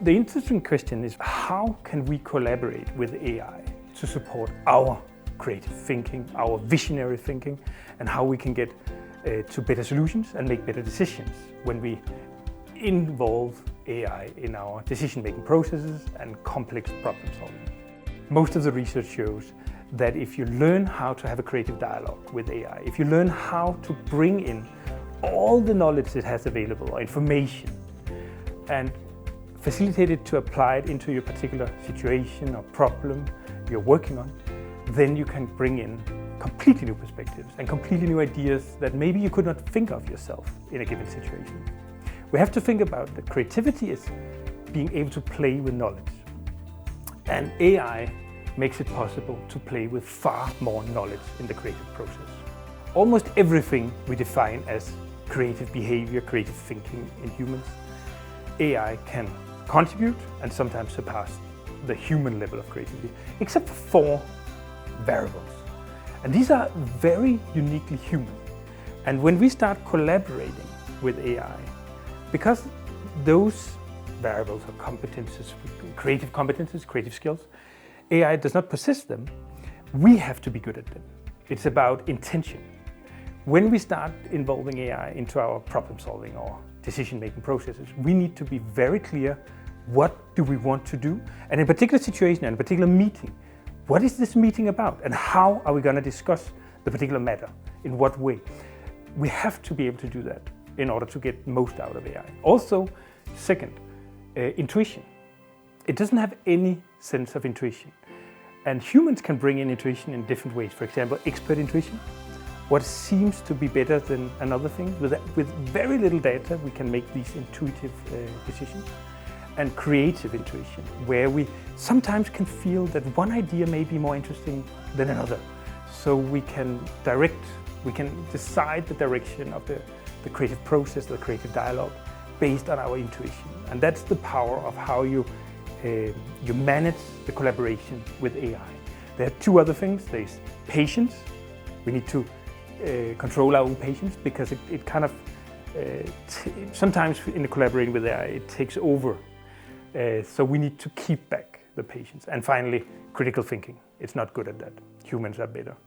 The interesting question is, how can we collaborate with AI to support our creative thinking, our visionary thinking, and how we can get to better solutions and make better decisions when we involve AI in our decision-making processes and complex problem solving. Most of the research shows that if you learn how to have a creative dialogue with AI, if you learn how to bring in all the knowledge it has available or information and facilitate it to apply it into your particular situation or problem you're working on, then you can bring in completely new perspectives and completely new ideas that maybe you could not think of yourself in a given situation. We have to think about that creativity is being able to play with knowledge. And AI makes it possible to play with far more knowledge in the creative process. Almost everything we define as creative behavior, creative thinking in humans, AI can contribute and sometimes surpass the human level of creativity, except for 4 variables. And these are very uniquely human. And when we start collaborating with AI, because those variables or competences, creative skills, AI does not possess them, we have to be good at them. It's about intention. When we start involving AI into our problem solving or decision-making processes, we need to be very clear, what do we want to do? And in a particular situation, in a particular meeting, what is this meeting about? And how are we going to discuss the particular matter? In what way? We have to be able to do that in order to get most out of AI. Also, second, intuition. It doesn't have any sense of intuition. And humans can bring in intuition in different ways. For example, expert intuition. What seems to be better than another thing. With very little data, we can make these intuitive decisions. And creative intuition, where we sometimes can feel that one idea may be more interesting than another. So we can decide the direction of the creative process, the creative dialogue, based on our intuition. And that's the power of how you manage the collaboration with AI. There are 2 other things. There's patience. We need to control our own patience, because it kind of, sometimes in the collaborating with AI, it takes over. So we need to keep back the patience. And finally, critical thinking. It's not good at that. Humans are better.